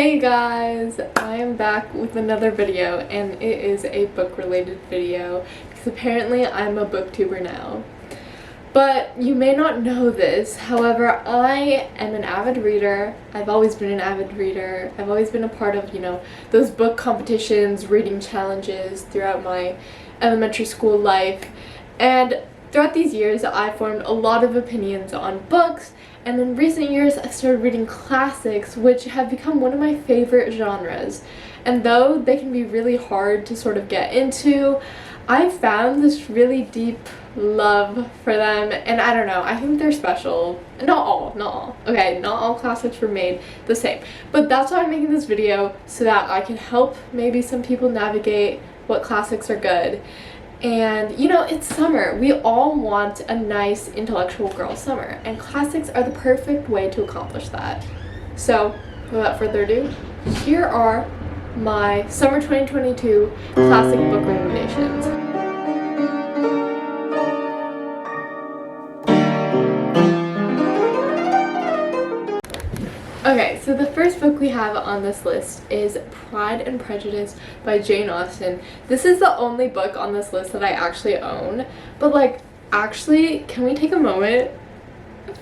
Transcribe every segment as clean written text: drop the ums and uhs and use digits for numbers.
Hey guys, I am back with another video, and it is a book related video because apparently I'm a booktuber now. But you may not know this, however, I am an avid reader. I've always been an avid reader. I've always been a part of, those book competitions, reading challenges throughout my elementary school life. And throughout these years, I formed a lot of opinions on books. And in recent years, I started reading classics, which have become one of my favorite genres. And though they can be really hard to sort of get into, I found this really deep love for them, and I don't know, I think they're special. Not all. Okay, not all classics were made the same. But that's why I'm making this video, so that I can help maybe some people navigate what classics are good. And it's summer. We all want a nice intellectual girl summer, and classics are the perfect way to accomplish that. So without further ado, here are my summer 2022 classic book recommendations. Okay, so the first book we have on this list is Pride and Prejudice by Jane Austen. This is the only book on this list that I actually own, but actually, can we take a moment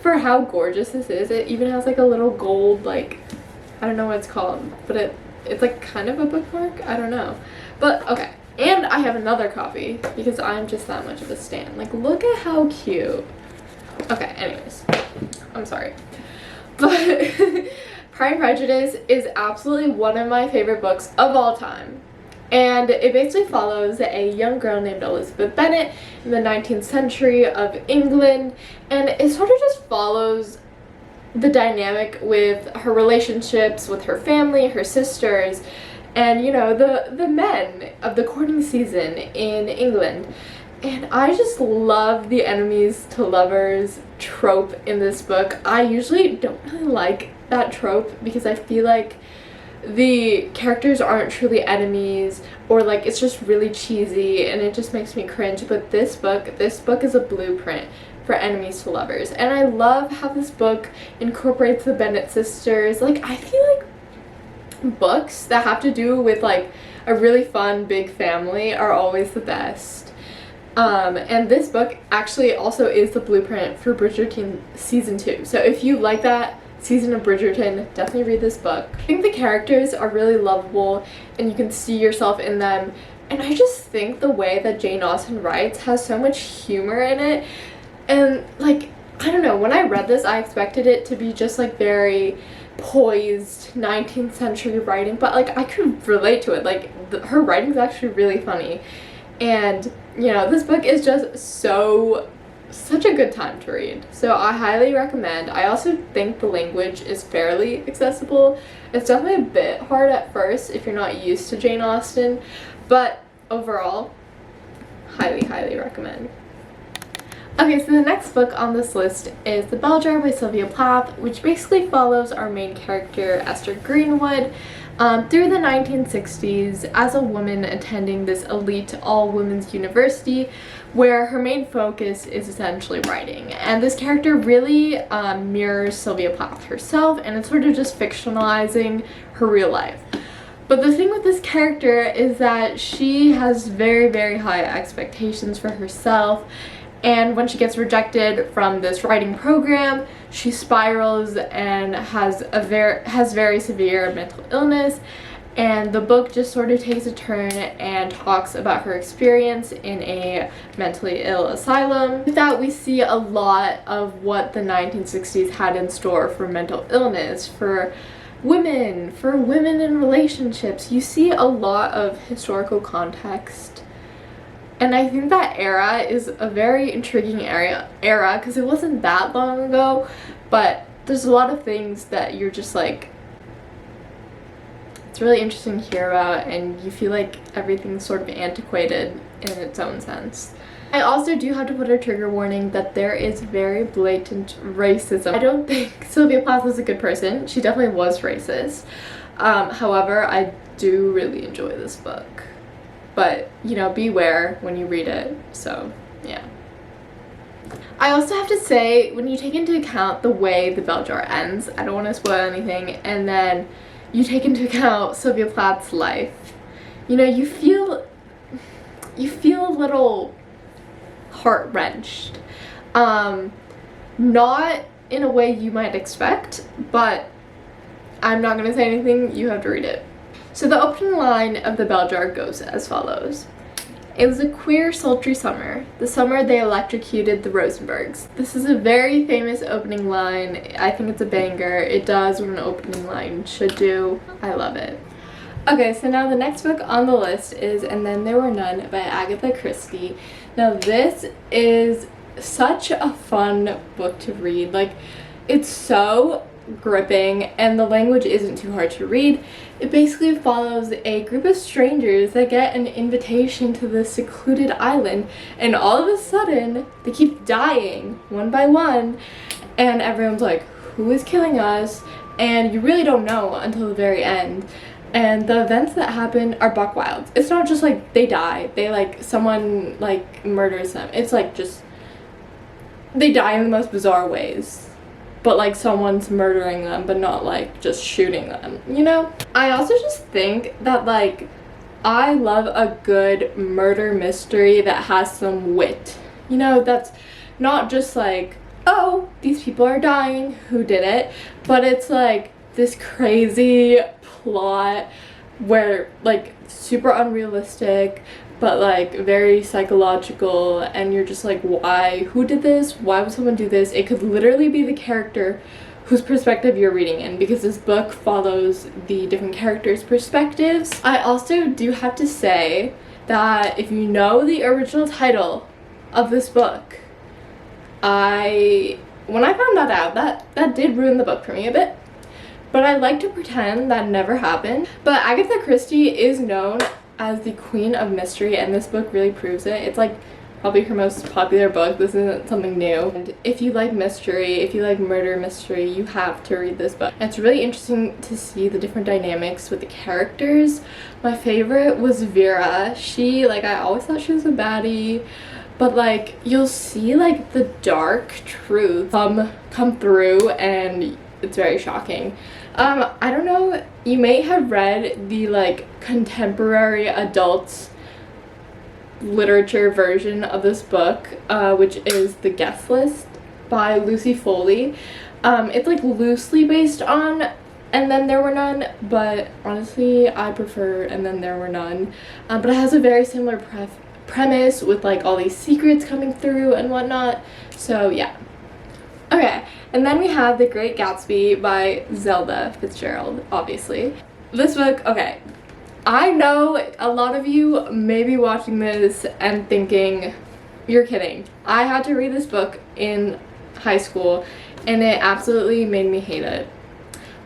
for how gorgeous this is? It even has a little gold, I don't know what it's called, but it's kind of a bookmark? I don't know. But okay, and I have another copy because I'm just that much of a stan. Look at how cute. Okay, anyways, I'm sorry. But Pride and Prejudice is absolutely one of my favorite books of all time. And it basically follows a young girl named Elizabeth Bennet in the 19th century of England. And it sort of just follows the dynamic with her relationships with her family, her sisters, and the men of the courting season in England. And I just love the enemies to lovers trope in this book. I usually don't really like that trope because I feel like the characters aren't truly enemies, or it's just really cheesy and it just makes me cringe. But this book is a blueprint for enemies to lovers. And I love how this book incorporates the Bennet sisters. I feel like books that have to do with a really fun big family are always the best. And this book actually also is the blueprint for Bridgerton season 2. So if you like that season of Bridgerton, definitely read this book. I think the characters are really lovable and you can see yourself in them. And I just think the way that Jane Austen writes has so much humor in it. And I don't know, when I read this, I expected it to be just very poised 19th century writing, but I could relate to it. Her writing's actually really funny. And this book is just such a good time to read. So I highly recommend. I also think the language is fairly accessible. It's definitely a bit hard at first if you're not used to Jane Austen, but overall, highly recommend. Okay, so the next book on this list is The Bell Jar by Sylvia Plath, which basically follows our main character, Esther Greenwood, through the 1960s as a woman attending this elite all-women's university where her main focus is essentially writing. And this character really mirrors Sylvia Plath herself, and it's sort of just fictionalizing her real life. But the thing with this character is that she has very high expectations for herself. And when she gets rejected from this writing program, she spirals and has very severe mental illness. And the book just sort of takes a turn and talks about her experience in a mentally ill asylum. With that, we see a lot of what the 1960s had in store for mental illness, for women in relationships. You see a lot of historical context. And I think that era is a very intriguing era because it wasn't that long ago, but there's a lot of things that you're just it's really interesting to hear about, and you feel like everything's sort of antiquated in its own sense. I also do have to put a trigger warning that there is very blatant racism. I don't think Sylvia Plath is a good person. She definitely was racist. However, I do really enjoy this book. But, beware when you read it, so, yeah. I also have to say, when you take into account the way The Bell Jar ends, I don't want to spoil anything, and then you take into account Sylvia Plath's life, you know, you feel a little heart-wrenched. Not in a way you might expect, but I'm not going to say anything, you have to read it. So the opening line of The Bell Jar goes as follows. It was a queer, sultry summer. The summer they electrocuted the Rosenbergs. This is a very famous opening line. I think it's a banger. It does what an opening line should do. I love it. Okay, so now the next book on the list is And Then There Were None by Agatha Christie. Now this is such a fun book to read. Like, it's so gripping and the language isn't too hard to read. It basically follows a group of strangers that get an invitation to this secluded island, and all of a sudden they keep dying one by one, and everyone's like, who is killing us? And you really don't know until the very end. And the events that happen are buck wild. It's not just like they die, they like someone like murders them. It's like just they die in the most bizarre ways, but like someone's murdering them, but not like just shooting them, you know? I also just think that like I love a good murder mystery that has some wit, you know, that's not just like, oh, these people are dying, who did it, but it's like this crazy plot where like super unrealistic but like very psychological, and you're just like, why, who did this, why would someone do this? It could literally be the character whose perspective you're reading in, because this book follows the different characters' perspectives. I also do have to say that if you know the original title of this book, when I found that out, that did ruin the book for me a bit. But I like to pretend that never happened. But Agatha Christie is known as the queen of mystery, and this book really proves it. It's like probably her most popular book. This isn't something new. And if you like mystery, if you like murder mystery, you have to read this book. And it's really interesting to see the different dynamics with the characters. My favorite was Vera. She, like, I always thought she was a baddie, but like you'll see like the dark truth come through, and it's very shocking. I don't know, you may have read the like contemporary adult literature version of this book, which is The Guest List by Lucy Foley. It's like loosely based on And Then There Were None, but honestly I prefer And Then There Were None. But it has a very similar premise with like all these secrets coming through and whatnot, so yeah. Okay, and then we have The Great Gatsby by Zelda Fitzgerald, obviously. This book, okay, I know a lot of you may be watching this and thinking, you're kidding. I had to read this book in high school and it absolutely made me hate it.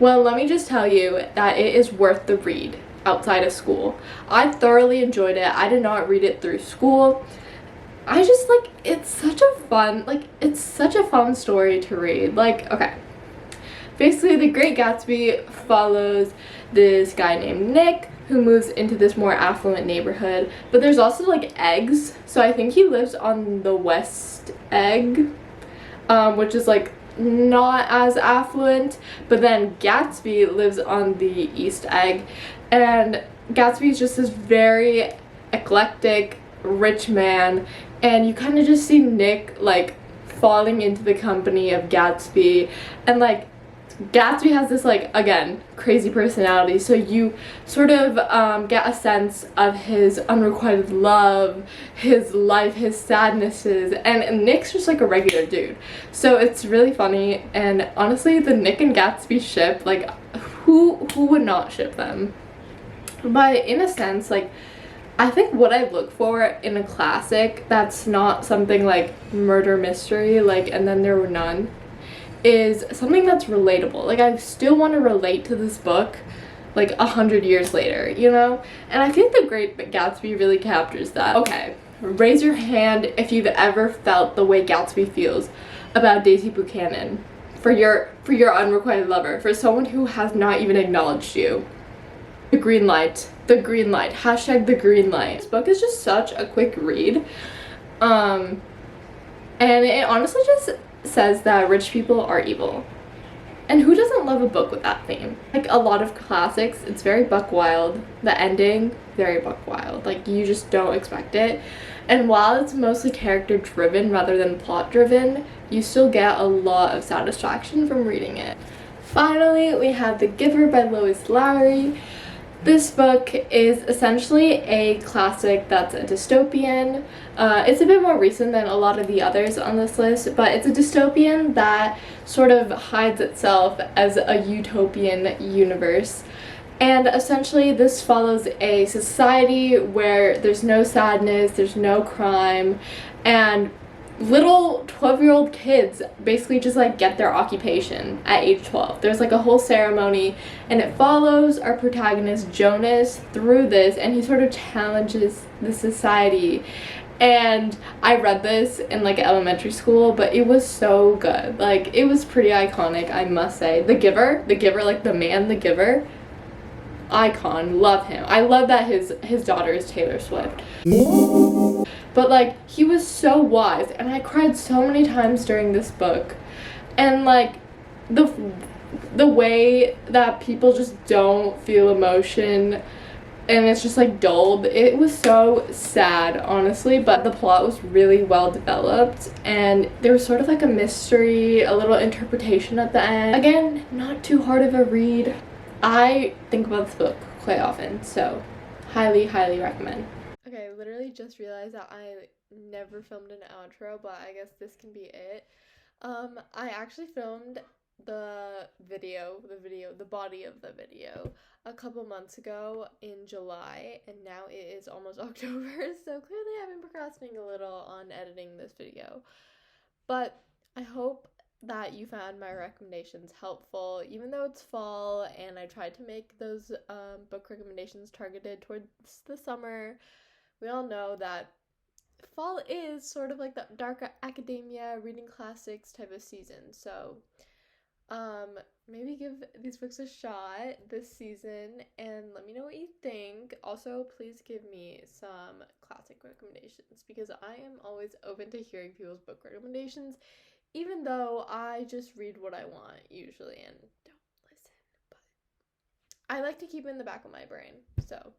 Well, let me just tell you that it is worth the read outside of school. I thoroughly enjoyed it. I did not read it through school. I just like, it's such a fun story to read. Like, okay, basically The Great Gatsby follows this guy named Nick who moves into this more affluent neighborhood, but there's also like eggs, so I think he lives on the West Egg, which is like not as affluent, but then Gatsby lives on the East Egg, and Gatsby is just this very eclectic rich man, and you kind of just see Nick like falling into the company of Gatsby, and like Gatsby has this like, again, crazy personality, so you sort of get a sense of his unrequited love, his life, his sadnesses, and Nick's just like a regular dude, so it's really funny. And honestly, the Nick and Gatsby ship, like who would not ship them? But in a sense, like I think what I look for in a classic that's not something like murder mystery, like And Then There Were None, is something that's relatable. Like I still want to relate to this book like 100 years later, you know? And I think The Great Gatsby really captures that. Okay, raise your hand if you've ever felt the way Gatsby feels about Daisy Buchanan, for your unrequited lover, for someone who has not even acknowledged you. The green light, hashtag the green light. This book is just such a quick read, and it honestly just says that rich people are evil. And who doesn't love a book with that theme? Like a lot of classics, it's very Buck Wild. The ending, very Buck Wild. Like you just don't expect it. And while it's mostly character driven rather than plot driven, you still get a lot of satisfaction from reading it. Finally, we have The Giver by Lois Lowry. This book is essentially a classic that's a dystopian. It's a bit more recent than a lot of the others on this list, but it's a dystopian that sort of hides itself as a utopian universe. And essentially this follows a society where there's no sadness, there's no crime, and little 12-year-old kids basically just like get their occupation at age 12. There's like a whole ceremony, and it follows our protagonist Jonas through this, and he sort of challenges the society. And I read this in like elementary school, but it was so good. Like it was pretty iconic, I must say. The Giver, like the man The Giver, icon, love him. I love that his daughter is Taylor Swift. But like he was so wise, and I cried so many times during this book. And like the way that people just don't feel emotion and it's just like dulled, it was so sad, honestly. But the plot was really well developed, and there was sort of like a mystery, a little interpretation at the end. Again, not too hard of a read. I think about this book quite often, so highly recommend. Okay, I literally just realized that I never filmed an outro, but I guess this can be it. I actually filmed the body of the video a couple months ago in July, and now it is almost October, so clearly I've been procrastinating a little on editing this video. But I hope that you found my recommendations helpful, even though it's fall and I tried to make those book recommendations targeted towards the summer. We all know that fall is sort of like the dark academia, reading classics type of season, so maybe give these books a shot this season and let me know what you think. Also, please give me some classic recommendations because I am always open to hearing people's book recommendations, even though I just read what I want usually and don't listen, but I like to keep it in the back of my brain. So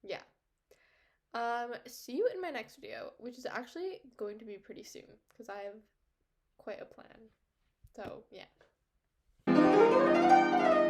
yeah, see you in my next video, which is actually going to be pretty soon because I have quite a plan. So yeah.